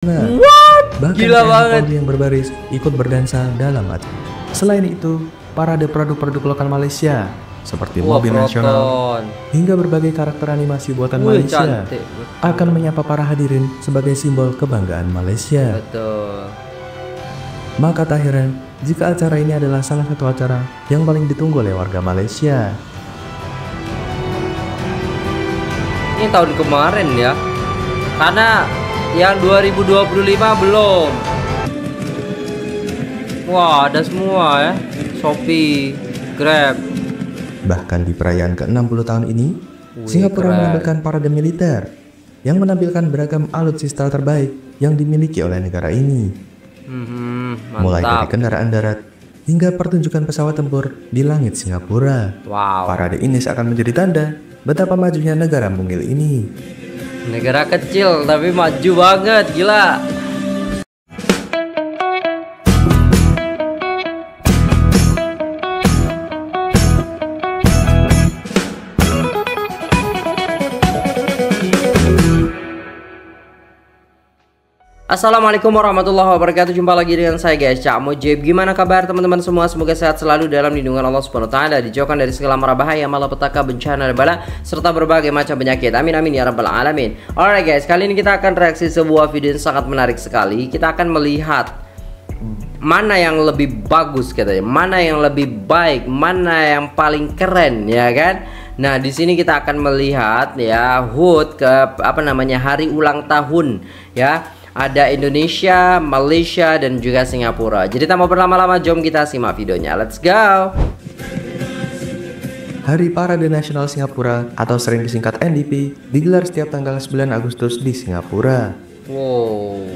Bahkan Gila banget. yang berbaris ikut berdansa dalam acara. Selain itu, parade produk-produk lokal Malaysia seperti mobil nasional hingga berbagai karakter animasi buatan Malaysia cantik. akan menyapa para hadirin sebagai simbol kebanggaan Malaysia. Betul. Maka tak heran jika acara ini adalah salah satu acara yang paling ditunggu oleh warga Malaysia. Ini tahun kemarin ya. Karena yang 2025 belum. Wah, ada semua ya. Shopee, Grab. Bahkan di perayaan ke-60 tahun ini, Singapura keren. menampilkan parade militer yang menampilkan beragam alutsista terbaik yang dimiliki oleh negara ini. Mulai dari Mantap. kendaraan darat hingga pertunjukan pesawat tempur di langit Singapura. Wow. Parade ini akan menjadi tanda betapa majunya negara mungil ini. Negara kecil tapi maju banget, gila. Assalamualaikum warahmatullahi wabarakatuh. Jumpa lagi dengan saya guys, Cak Mujib. Gimana kabar teman-teman semua? Semoga sehat selalu dalam lindungan Allah Subhanahu wa taala, dijauhkan dari segala mara bahaya, malapetaka, bencana dan bala serta berbagai macam penyakit. Amin amin ya rabbal alamin. Alright guys, kali ini kita akan reaksi sebuah video yang sangat menarik sekali. Kita akan melihat mana yang lebih bagus katanya, mana yang lebih baik, mana yang paling keren, ya kan? Nah, di sini kita akan melihat ya HUT ke hari ulang tahun ya. Ada Indonesia, Malaysia, dan juga Singapura. Jadi tanpa berlama-lama, jom kita simak videonya. Let's go. Hari Parade Nasional Singapura atau sering disingkat NDP digelar setiap tanggal 9 Agustus di Singapura. Wow.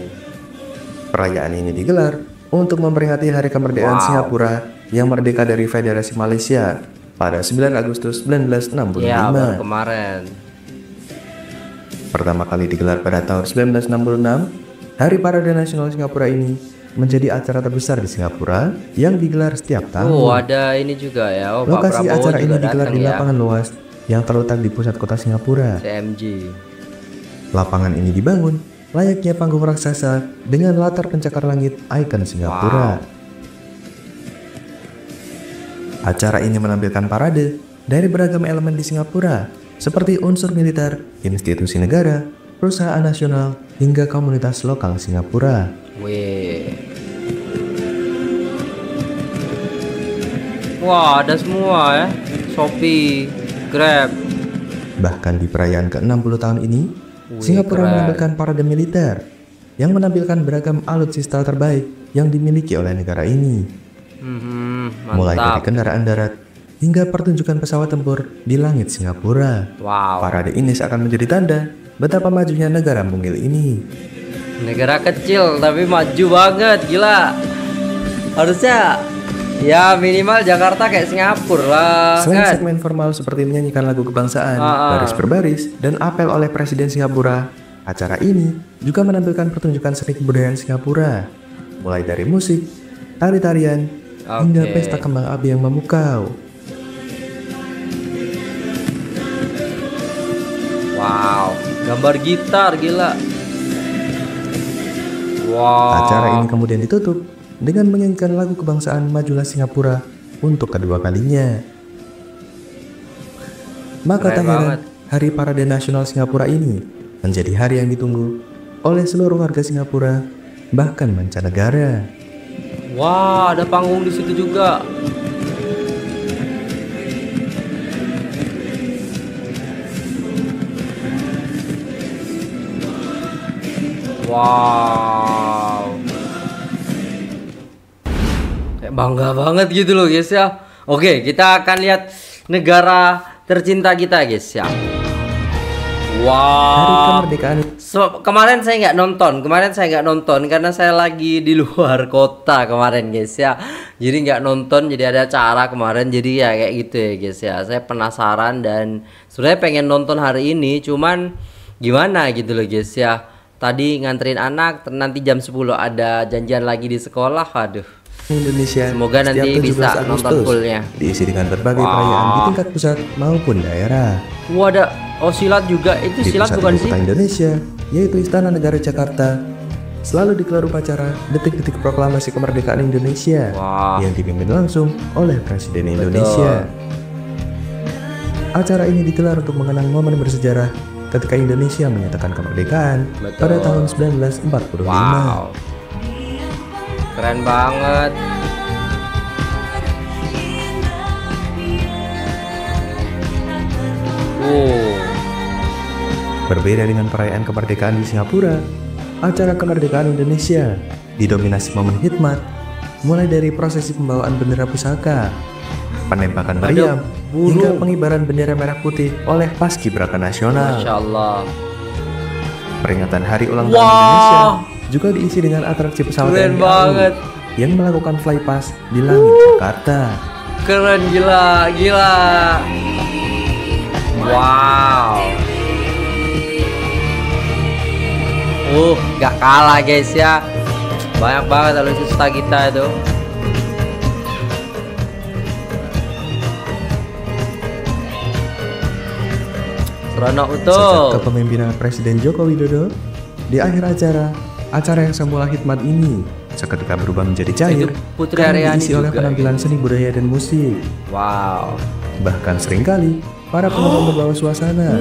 Perayaan ini digelar untuk memperingati Hari Kemerdekaan Singapura yang merdeka dari Federasi Malaysia pada 9 Agustus 1965. Ya, baru kemarin. Pertama kali digelar pada tahun 1966, Hari Parade Nasional Singapura ini menjadi acara terbesar di Singapura yang digelar setiap tahun. Oh, ada ini juga ya. Oh, Lokasi Pak Prabowo acara ini juga digelar datang di ya. lapangan luas yang terletak di pusat kota Singapura. CMG. Lapangan ini dibangun layaknya panggung raksasa dengan latar pencakar langit ikon Singapura. Acara ini menampilkan parade dari beragam elemen di Singapura, seperti unsur militer, institusi negara, perusahaan nasional, hingga komunitas lokal Singapura. Wih. Wah, ada semua ya. Shopee, Grab. Bahkan di perayaan ke-60 tahun ini, Singapura keren. menampilkan parade militer yang menampilkan beragam alutsista terbaik yang dimiliki oleh negara ini. Mulai dari Mantap. kendaraan darat hingga pertunjukan pesawat tempur di langit Singapura. Wow. Parade ini akan menjadi tanda betapa majunya negara mungil ini. Negara kecil tapi maju banget, gila. Harusnya ya minimal Jakarta kayak Singapura lah Selain kan. segmen formal seperti menyanyikan lagu kebangsaan, baris per baris, dan apel oleh Presiden Singapura, acara ini juga menampilkan pertunjukan seni kebudayaan Singapura, mulai dari musik, tari-tarian, hingga pesta kembang api yang memukau. Wow, gambar gitar gila. Wow. Acara ini kemudian ditutup dengan menyanyikan lagu kebangsaan Majulah Singapura untuk kedua kalinya. Maka Keren tak heran, banget. Hari Parade Nasional Singapura ini menjadi hari yang ditunggu oleh seluruh warga Singapura, bahkan mancanegara. Wah, ada panggung di situ juga. Wow. Kayak bangga banget gitu loh guys ya. Oke, kita akan lihat negara tercinta kita guys ya. Hari Wow. kemerdekaan Kemarin saya nggak nonton karena saya lagi di luar kota kemarin guys ya. Jadi nggak nonton, jadi ada acara kemarin, jadi ya kayak gitu ya guys ya. Saya penasaran dan sebenarnya pengen nonton hari ini, cuman gimana gitu loh guys ya. Tadi nganterin anak, nanti jam 10 ada janjian lagi di sekolah. Aduh. Indonesia Semoga nanti setiap 17 bisa Agustus nonton fullnya. diisi dengan berbagai perayaan di tingkat pusat maupun daerah. Wah, ada silat juga. Itu Di silat pusat bukan ibu sih? kota Indonesia, yaitu Istana Negara Jakarta, selalu digelar upacara detik-detik proklamasi kemerdekaan Indonesia yang dipimpin langsung oleh Presiden Indonesia. Acara ini digelar untuk mengenang momen bersejarah ketika Indonesia menyatakan kemerdekaan pada tahun 1945. Wow, keren banget. Berbeda dengan perayaan kemerdekaan di Singapura, acara kemerdekaan Indonesia didominasi momen khidmat, mulai dari prosesi pembawaan bendera pusaka, penembakan meriam, hingga pengibaran bendera merah putih oleh Paskibraka Nasional. Masya Allah. Peringatan Hari Ulang Tahun Indonesia juga diisi dengan atraksi pesawat TNI AU yang melakukan flypass di langit Jakarta. Keren, gila, gila. Wow. Gak kalah guys ya. Banyak banget alutsista kita itu. Seronok betul. Sejak kepemimpinan Presiden Joko Widodo, di akhir acara yang semula khidmat ini seketika berubah menjadi cair karena diisi oleh penampilan seni budaya dan musik. Wow. Bahkan seringkali para penonton berbawa suasana.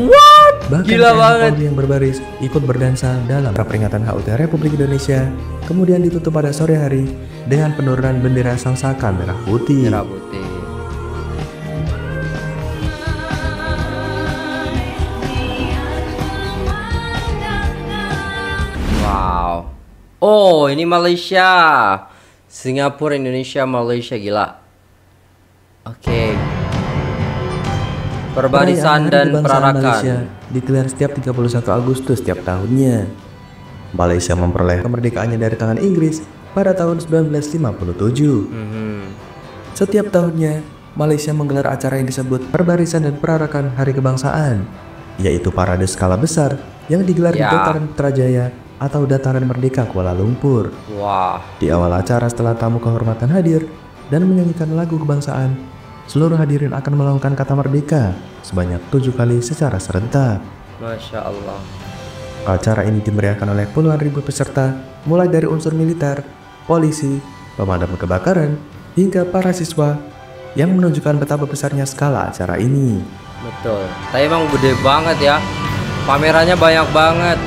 Bahkan gila banget yang berbaris ikut berdansa dalam peringatan HUT Republik Indonesia, kemudian ditutup pada sore hari dengan penurunan bendera Sangsaka merah putih. Merah putih. Wow. Oh, ini Malaysia, Singapura, Indonesia, Malaysia, gila. Oke. Perbarisan dan perarakan Malaysia digelar setiap 31 Agustus setiap tahunnya. Malaysia memperoleh kemerdekaannya dari tangan Inggris pada tahun 1957. Setiap tahunnya, Malaysia menggelar acara yang disebut Perbarisan dan Perarakan Hari Kebangsaan, yaitu parade skala besar yang digelar di Dataran Putrajaya atau Dataran Merdeka Kuala Lumpur. Di awal acara, setelah tamu kehormatan hadir dan menyanyikan lagu kebangsaan, seluruh hadirin akan melambungkan kata merdeka sebanyak 7 kali secara serentak. Masya Allah. Acara ini dimeriahkan oleh puluhan ribu peserta, mulai dari unsur militer, polisi, pemadam kebakaran, hingga para siswa, yang menunjukkan betapa besarnya skala acara ini. Betul. Tapi emang gede banget ya. Pamerannya banyak banget.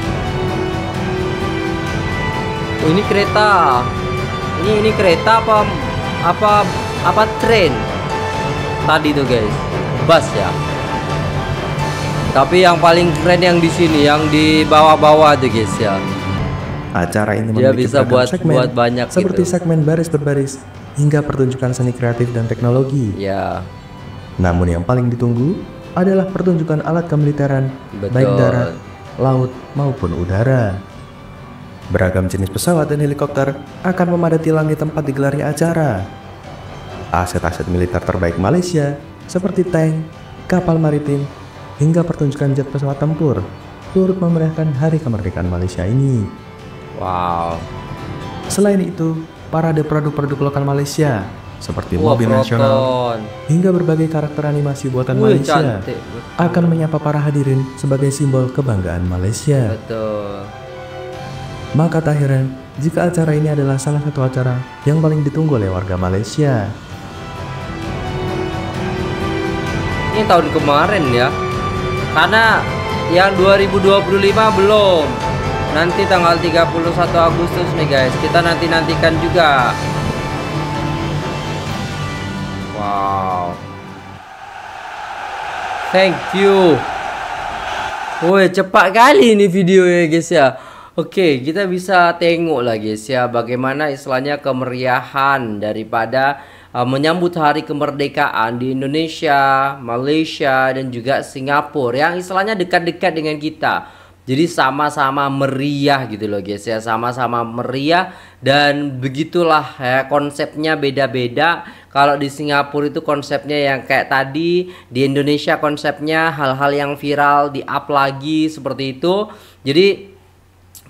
Oh, ini kereta. Ini kereta apa tren? Tadi tuh guys, bus ya. Tapi yang paling keren yang di sini, yang di bawah-bawah tuh guys ya. Acara ini dia bisa buat segmen, banyak seperti gitu. Segmen baris berbaris hingga pertunjukan seni kreatif dan teknologi. Ya. Namun yang paling ditunggu adalah pertunjukan alat kemiliteran, baik darat, laut maupun udara. Beragam jenis pesawat dan helikopter akan memadati langit tempat digelarnya acara. Aset-aset militer terbaik Malaysia seperti tank, kapal maritim, hingga pertunjukan jet pesawat tempur turut memeriahkan Hari Kemerdekaan Malaysia ini. Wow. Selain itu, parade produk-produk lokal Malaysia seperti mobil nasional hingga berbagai karakter animasi buatan Malaysia akan menyapa para hadirin sebagai simbol kebanggaan Malaysia. Betul. Maka tak heran jika acara ini adalah salah satu acara yang paling ditunggu oleh warga Malaysia. Ini tahun kemarin ya, karena yang 2025 belum. Nanti tanggal 31 Agustus nih guys, kita nantikan juga. Wow, thank you. Woi, cepat kali ini video ya guys ya. Oke, kita bisa tengok lah guys ya, bagaimana istilahnya kemeriahan daripada menyambut hari kemerdekaan di Indonesia, Malaysia, dan juga Singapura yang istilahnya dekat-dekat dengan kita. Jadi sama-sama meriah gitu loh guys ya, sama-sama meriah, dan begitulah ya, konsepnya beda-beda. Kalau di Singapura itu konsepnya yang kayak tadi, di Indonesia konsepnya hal-hal yang viral di up lagi seperti itu. Jadi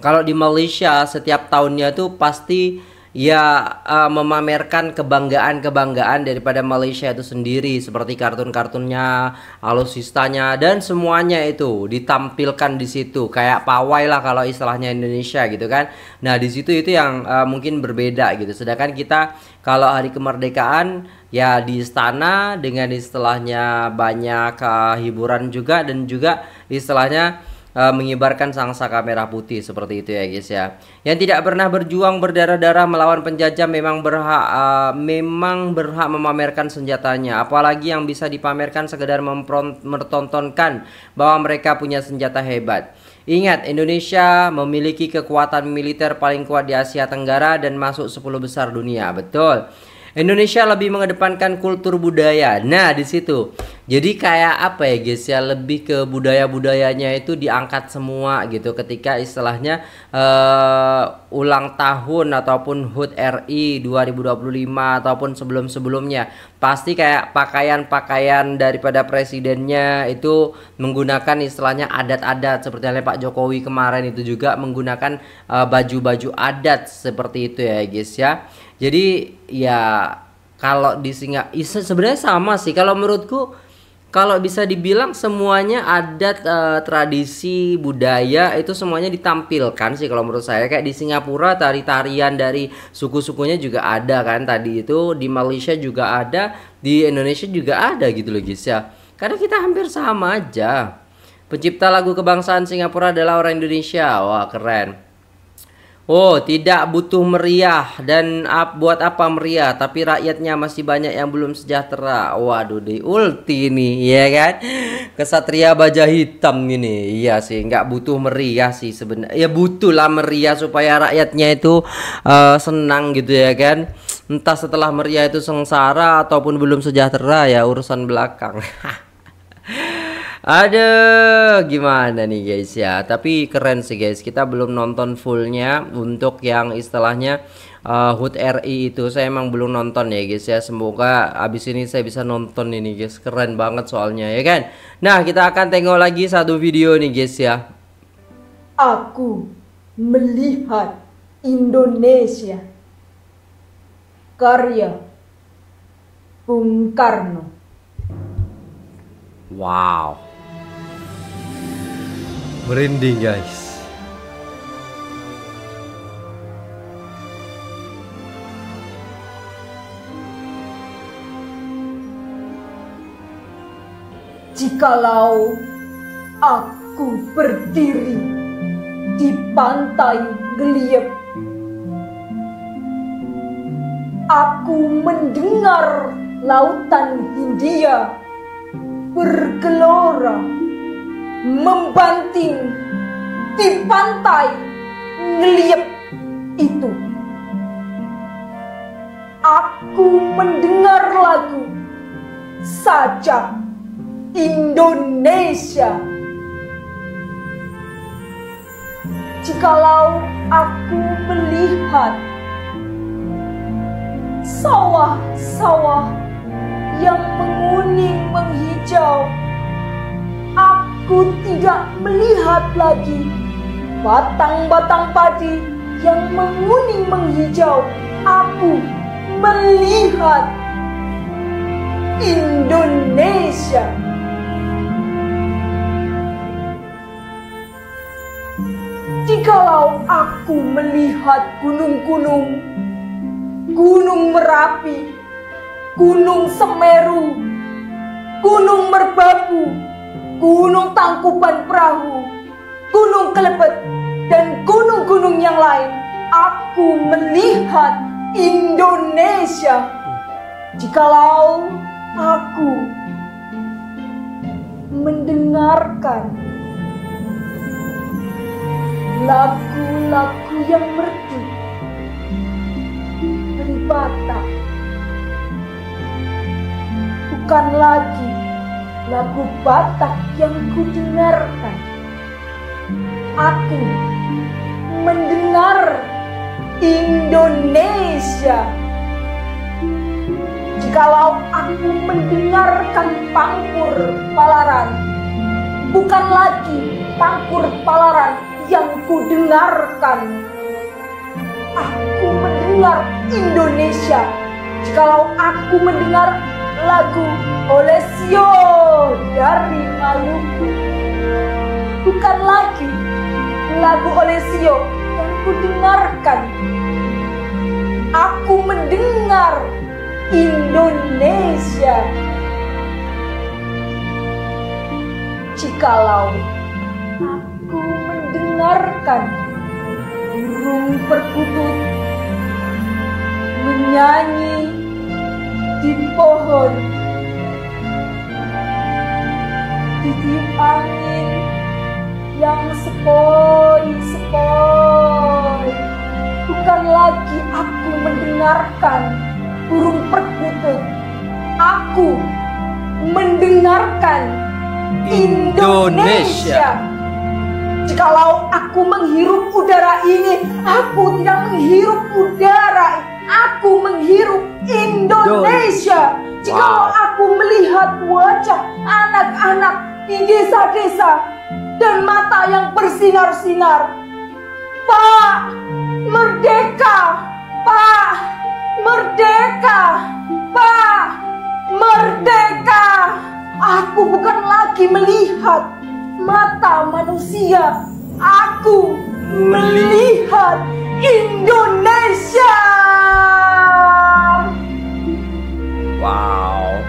kalau di Malaysia setiap tahunnya tuh pasti memamerkan kebanggaan daripada Malaysia itu sendiri, seperti kartun-kartunnya, alusistanya dan semuanya itu ditampilkan di situ, kayak pawai lah kalau istilahnya Indonesia gitu kan. Nah, di situ itu yang mungkin berbeda gitu. Sedangkan kita kalau hari kemerdekaan ya di istana dengan istilahnya banyak hiburan juga, dan juga istilahnya mengibarkan sangsaka merah putih seperti itu ya guys ya. Yang tidak pernah berjuang berdarah-darah melawan penjajah memang berhak memamerkan senjatanya. Apalagi yang bisa dipamerkan sekedar mempertontonkan bahwa mereka punya senjata hebat. Ingat, Indonesia memiliki kekuatan militer paling kuat di Asia Tenggara dan masuk 10 besar dunia. Betul. Indonesia lebih mengedepankan kultur budaya. Nah, di situ. Jadi kayak apa ya guys ya, lebih ke budaya-budayanya itu diangkat semua gitu ketika istilahnya ulang tahun ataupun HUT RI 2025 ataupun sebelum-sebelumnya. Pasti kayak pakaian-pakaian daripada presidennya itu menggunakan istilahnya adat-adat, seperti halnya Pak Jokowi kemarin itu juga menggunakan baju-baju adat seperti itu ya guys ya. Jadi ya kalau di Singapura sebenarnya sama sih kalau menurutku. Kalau bisa dibilang semuanya adat, tradisi, budaya itu semuanya ditampilkan sih kalau menurut saya. Kayak di Singapura tari-tarian dari suku-sukunya juga ada kan, tadi itu di Malaysia juga ada, di Indonesia juga ada gitu loh guys ya. Karena kita hampir sama aja. Pencipta lagu kebangsaan Singapura adalah orang Indonesia. Wah, keren. Oh, tidak butuh meriah, dan buat apa meriah tapi rakyatnya masih banyak yang belum sejahtera. Waduh, di ulti nih ya kan, kesatria baja hitam ini. Iya sih, nggak butuh meriah sih sebenarnya. Ya butuh lah meriah supaya rakyatnya itu senang gitu ya kan. Entah setelah meriah itu sengsara ataupun belum sejahtera ya urusan belakang. Aduh, gimana nih guys ya. Tapi keren sih guys. Kita belum nonton fullnya untuk yang istilahnya HUT RI itu. Saya emang belum nonton ya guys ya. Semoga abis ini saya bisa nonton ini guys. Keren banget soalnya ya kan. Nah, kita akan tengok lagi satu video nih guys ya. Aku melihat Indonesia, karya Bung Karno. Wow, merinding guys. Jikalau aku berdiri di pantai Geliep, aku mendengar lautan Hindia bergelora membanting di pantai Geliep itu. Aku mendengar lagu Sajak Indonesia. Jikalau aku melihat sawah-sawah yang menguning menghijau, aku tidak melihat lagi batang-batang padi yang menguning menghijau. Aku melihat Indonesia. Jikalau aku melihat gunung-gunung, Gunung Merapi, Gunung Semeru, Gunung Merbabu, Gunung Tangkuban Perahu, Gunung Kelebet, dan gunung-gunung yang lain, aku melihat Indonesia. Jikalau aku mendengarkan lagu-lagu yang merdu dari Batak, bukan lagi lagu Batak yang kudengarkan. Aku mendengar Indonesia. Jikalau aku mendengarkan Pangkur Palaran, bukan lagi Pangkur Palaran yang kudengarkan. Aku mendengar mendengar Indonesia, jikalau aku mendengar lagu Olesio dari Maluku. Bukan lagi lagu Olesio yang kudengarkan. Aku mendengar Indonesia. Jikalau aku mendengarkan burung perkutut menyanyi di pohon, ditiup angin yang sepoi-sepoi. Bukan lagi aku mendengarkan burung perkutut, aku mendengarkan Indonesia. Jikalau aku menghirup udara ini, aku tidak menghirup udara, aku menghirup Indonesia. Jikalau aku melihat wajah anak-anak di desa-desa dan mata yang bersinar-sinar, Pak, merdeka, Pak, merdeka, Pak, merdeka. Aku bukan lagi melihat mata manusia, aku melihat Indonesia. Wow.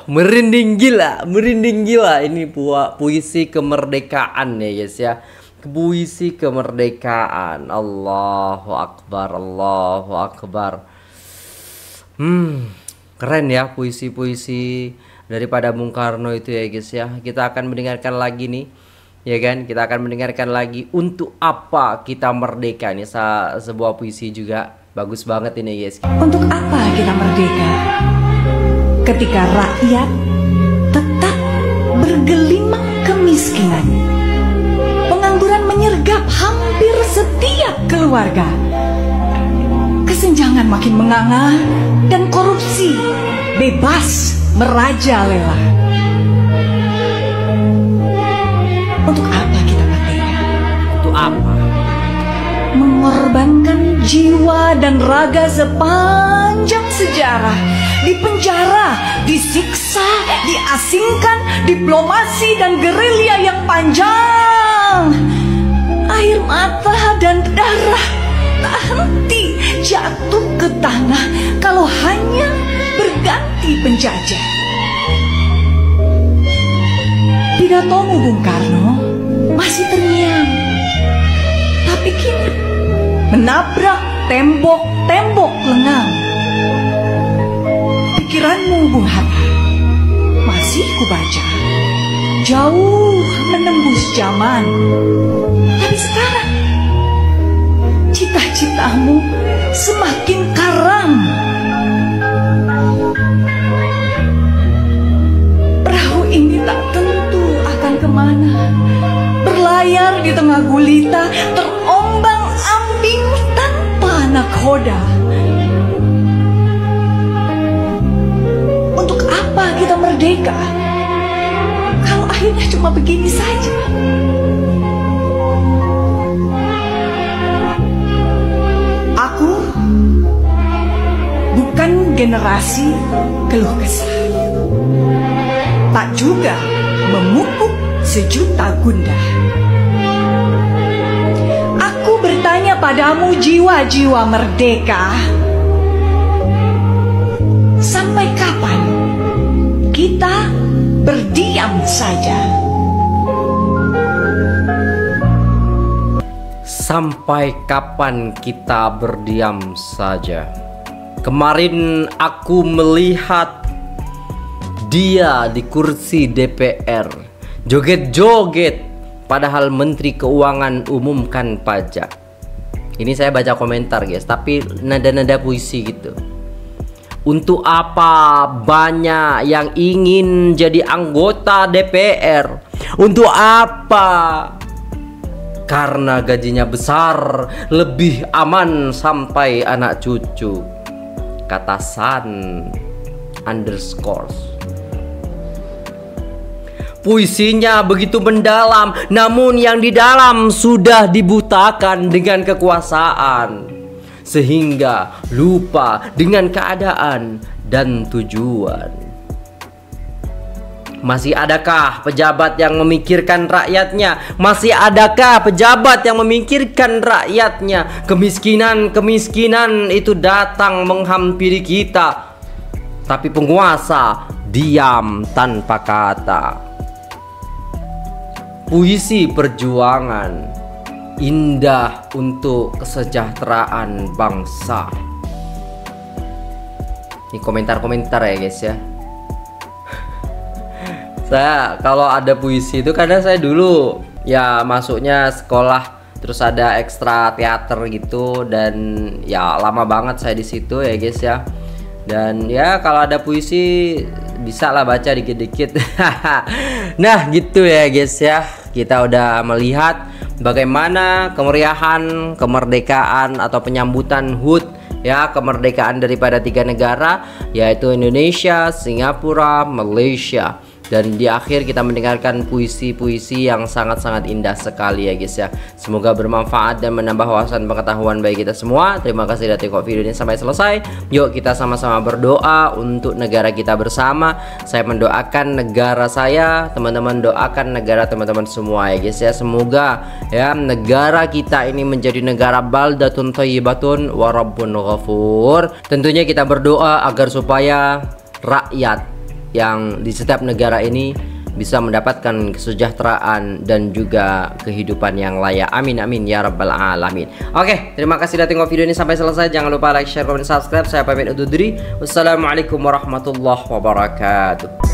Merinding gila ini puisi kemerdekaan ya guys ya. Puisi kemerdekaan. Allahu Akbar, Allahu Akbar. Keren ya puisi-puisi daripada Bung Karno itu ya guys ya. Kita akan mendengarkan lagi nih, ya kan? Kita akan mendengarkan lagi Untuk Apa Kita Merdeka. Ini sebuah puisi juga bagus banget ini guys. Untuk apa kita merdeka? Ketika rakyat tetap bergelimang kemiskinan, pengangguran menyergap hampir setiap keluarga, kesenjangan makin menganga, dan korupsi bebas merajalela. Untuk apa kita merdeka? Untuk apa? Mengorbankan jiwa dan raga sepanjang sejarah, dipenjara, disiksa, diasingkan, diplomasi dan gerilya yang panjang. Air mata dan darah tak henti jatuh ke tanah kalau hanya berganti penjajah. Pidatomu Bung Karno masih terngiang, tapi kini menabrak tembok-tembok lengang. Pikiranmu Bung Hatta masih kubaca, jauh menembus zaman. Tapi sekarang cita-citamu semakin karam. Perahu ini tak tentu akan kemana, berlayar di tengah gulita, terombang-ambing tanpa nakoda. Untuk apa kita merdeka kalau akhirnya cuma begini saja? Aku bukan generasi keluh kesah, tak juga memupuk sejuta gundah. Aku bertanya padamu jiwa-jiwa merdeka, sampai kapan kita berdiam saja? Sampai kapan kita berdiam saja? Kemarin aku melihat dia di kursi DPR joget-joget, padahal Menteri Keuangan umumkan pajak. Ini saya baca komentar guys, tapi nada-nada puisi gitu. Untuk apa banyak yang ingin jadi anggota DPR? Untuk apa? Karena gajinya besar, lebih aman sampai anak cucu. Kata San _ Puisinya begitu mendalam, namun yang di dalam sudah dibutakan dengan kekuasaan, sehingga lupa dengan keadaan dan tujuan. Masih adakah pejabat yang memikirkan rakyatnya? Masih adakah pejabat yang memikirkan rakyatnya? Kemiskinan itu datang menghampiri kita, tapi penguasa diam tanpa kata. Puisi perjuangan indah untuk kesejahteraan bangsa. Ini komentar-komentar ya guys ya. Saya kalau ada puisi itu karena saya dulu ya masuknya sekolah, terus ada ekstra teater gitu, dan ya lama banget saya di situ ya guys ya. Dan ya kalau ada puisi bisa lah baca dikit-dikit. Nah gitu ya guys ya. Kita udah melihat bagaimana kemeriahan kemerdekaan atau penyambutan HUT ya, kemerdekaan daripada 3 negara, yaitu Indonesia, Singapura, Malaysia. Dan di akhir kita mendengarkan puisi-puisi yang sangat-sangat indah sekali ya guys ya. Semoga bermanfaat dan menambah wawasan pengetahuan bagi kita semua. Terima kasih sudah tengok video ini sampai selesai. Yuk kita sama-sama berdoa untuk negara kita bersama. Saya mendoakan negara saya, teman-teman doakan negara teman-teman semua ya guys ya. Semoga ya negara kita ini menjadi negara baldatun thayyibatun wa rabbun ghafur. Tentunya kita berdoa agar supaya rakyat yang di setiap negara ini bisa mendapatkan kesejahteraan dan juga kehidupan yang layak. Amin amin ya rabbal alamin. Oke, terima kasih sudah tengok video ini sampai selesai. Jangan lupa like, share, komen, subscribe. Saya pamit undur diri. Wassalamualaikum warahmatullahi wabarakatuh.